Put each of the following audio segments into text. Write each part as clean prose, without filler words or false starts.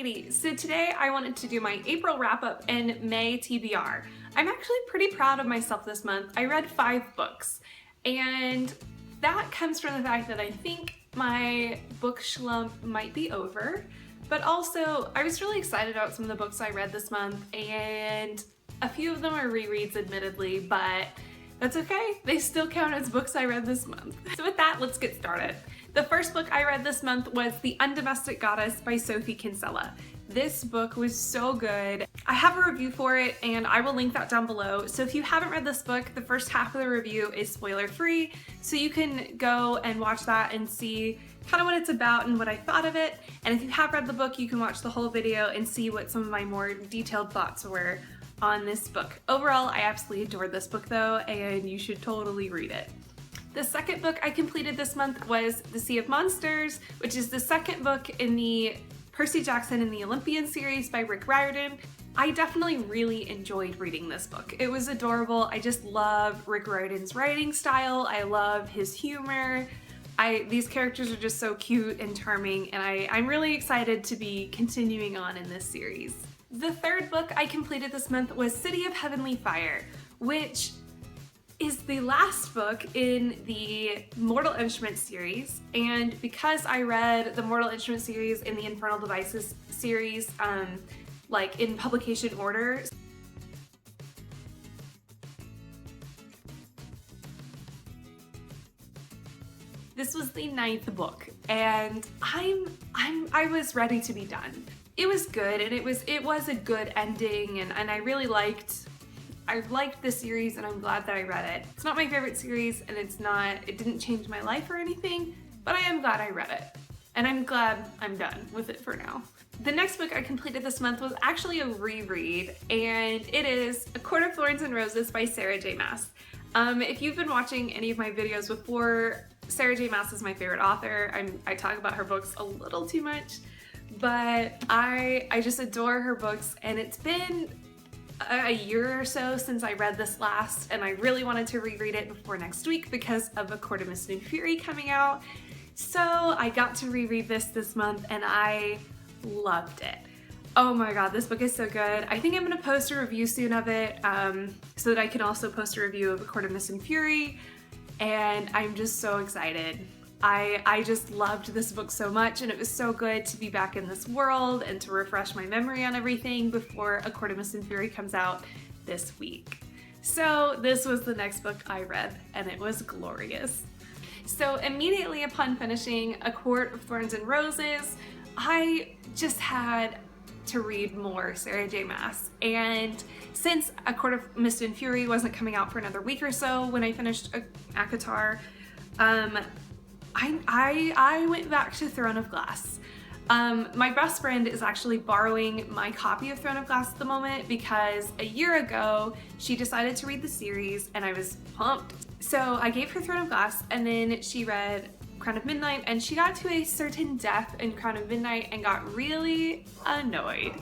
Katie. So today I wanted to do my April wrap-up and May TBR. I'm actually pretty proud of myself this month. I read 5 books, and that comes from the fact that I think my book slump might be over, but also I was really excited about some of the books I read this month, and a few of them are rereads admittedly, but that's okay. They still count as books I read this month. So with that, let's get started. The first book I read this month was The Undomestic Goddess by Sophie Kinsella. This book was so good. I have a review for it and I will link that down below. So if you haven't read this book, the first half of the review is spoiler free, so you can go and watch that and see kind of what it's about and what I thought of it. And if you have read the book, you can watch the whole video and see what some of my more detailed thoughts were on this book. Overall, I absolutely adored this book though, and you should totally read it. The second book I completed this month was The Sea of Monsters, which is the second book in the Percy Jackson and the Olympian series by Riordan. I definitely really enjoyed reading this book. It was adorable. I just love Rick Riordan's writing style. I love his humor. These characters are just so cute and charming, and I'm really excited to be continuing on in this series. The third book I completed this month was City of Heavenly Fire, which is the last book in the Mortal Instruments series, and because I read the Mortal Instruments series and the Infernal Devices series like in publication order, this was the 9th book, and I was ready to be done. It was good, and it was a good ending, and I really liked the series, and I'm glad that I read it. It's not my favorite series, and it didn't change my life or anything, but I am glad I read it. And I'm glad I'm done with it for now. The next book I completed this month was actually a reread, and it is A Court of Thorns and Roses by Sarah J. Maas. If you've been watching any of my videos before, Sarah J. Maas is my favorite author. I talk about her books a little too much, but I just adore her books, and it's been a year or so since I read this last, and I really wanted to reread it before next week because of A Court of Mist and Fury coming out. So I got to reread this month, and I loved it. Oh my god, this book is so good. I think I'm gonna post a review soon of it so that I can also post a review of A Court of Mist and Fury, and I'm just so excited. I just loved this book so much, and it was so good to be back in this world and to refresh my memory on everything before A Court of Mist and Fury comes out this week. So this was the next book I read, and it was glorious. So immediately upon finishing A Court of Thorns and Roses, I just had to read more Sarah J. Maas. And since A Court of Mist and Fury wasn't coming out for another week or so when I finished ACOTAR, I went back to Throne of Glass. My best friend is actually borrowing my copy of Throne of Glass at the moment because a year ago she decided to read the series, and I was pumped. So I gave her Throne of Glass, and then she read Crown of Midnight, and she got to a certain death in Crown of Midnight and got really annoyed.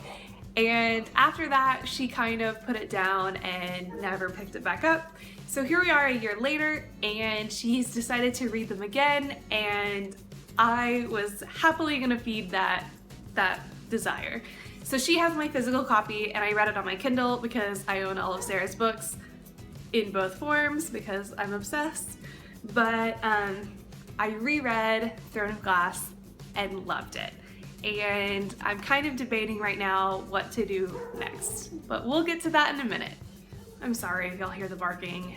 And after that, she kind of put it down and never picked it back up. So here we are a year later, and she's decided to read them again, and I was happily gonna feed that desire. So she has my physical copy, and I read it on my Kindle because I own all of Sarah's books in both forms because I'm obsessed. But I reread Throne of Glass and loved it. And I'm kind of debating right now what to do next, but we'll get to that in a minute. I'm sorry if y'all hear the barking.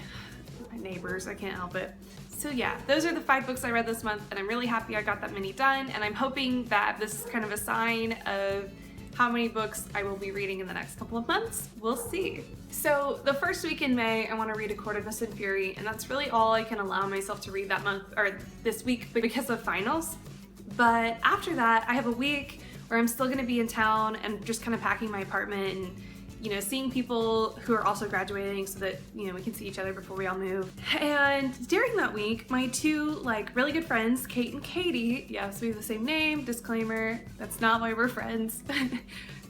My neighbors, I can't help it. So yeah, those are the 5 books I read this month, and I'm really happy I got that many done, and I'm hoping that this is kind of a sign of how many books I will be reading in the next couple of months. We'll see. So the first week in May, I want to read A Court of Mist and Fury, and that's really all I can allow myself to read that month, or this week, because of finals. But after that, I have a week where I'm still gonna be in town and just kind of packing my apartment and, you know, seeing people who are also graduating so that, you know, we can see each other before we all move. And during that week, my 2 really good friends, Kate and Katie, yes, we have the same name, disclaimer, that's not why we're friends.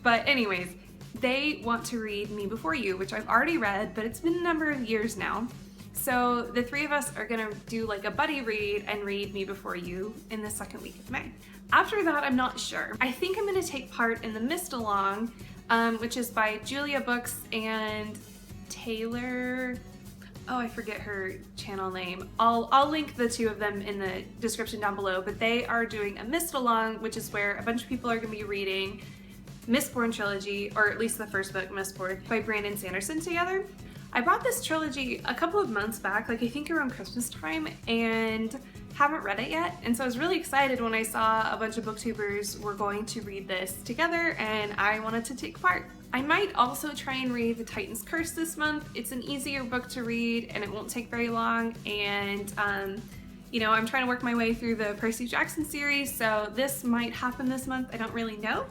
But anyways, they want to read Me Before You, which I've already read, but it's been a number of years now. So the three of us are gonna do like a buddy read and read Me Before You in the second week of May. After that, I'm not sure. I think I'm gonna take part in the MISTALONG, which is by Giulia Books and Taylor, oh, I forget her channel name. I'll link the two of them in the description down below, but they are doing a Mistaloong, which is where a bunch of people are gonna be reading Mistborn trilogy, or at least the first book, Mistborn, by Brandon Sanderson together. I bought this trilogy a couple of months back, like I think around Christmas time, and haven't read it yet. And so I was really excited when I saw a bunch of booktubers were going to read this together, and I wanted to take part. I might also try and read The Titan's Curse this month. It's an easier book to read and it won't take very long, and you know, I'm trying to work my way through the Percy Jackson series, so this might happen this month. I don't really know.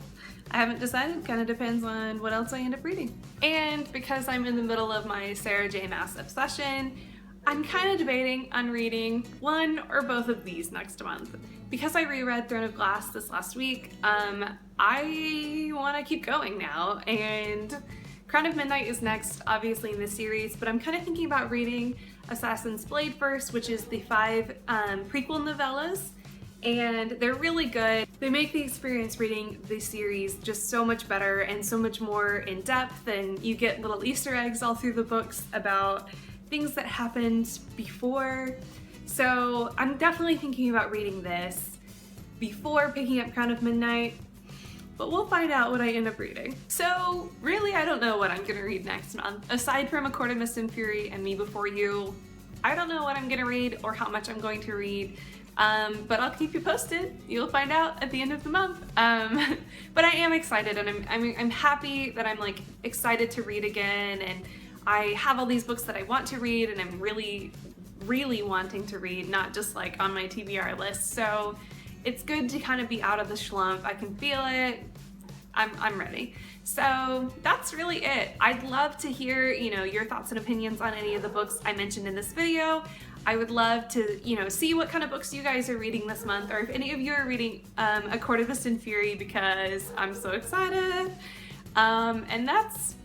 I haven't decided, kind of depends on what else I end up reading. And because I'm in the middle of my Sarah J. Maas obsession, I'm kind of debating on reading one or both of these next month. Because I reread Throne of Glass this last week, I want to keep going now, and Crown of Midnight is next, obviously, in this series, but I'm kind of thinking about reading Assassin's Blade first, which is the 5 prequel novellas, and they're really good. They make the experience reading the series just so much better and so much more in depth, and you get little Easter eggs all through the books about things that happened before. So I'm definitely thinking about reading this before picking up Crown of Midnight, but we'll find out what I end up reading. So really, I don't know what I'm gonna read next month. Aside from A Court of Mist and Fury and Me Before You, I don't know what I'm gonna read or how much I'm going to read. But I'll keep you posted. You'll find out at the end of the month. But I am excited, and I'm happy that I'm like excited to read again, and I have all these books that I want to read, and I'm really wanting to read, not just like on my TBR list. So it's good to kind of be out of the slump. I can feel it. I'm ready. So that's really it. I'd love to hear, you know, your thoughts and opinions on any of the books I mentioned in this video. I would love to, you know, see what kind of books you guys are reading this month, or if any of you are reading A Court of Mist and Fury, because I'm so excited. And that's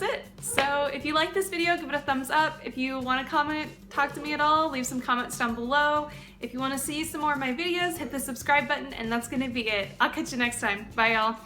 it. So if you like this video, give it a thumbs up. If you want to comment, talk to me at all, leave some comments down below. If you want to see some more of my videos, hit the subscribe button, and that's gonna be it. I'll catch you next time. Bye, y'all.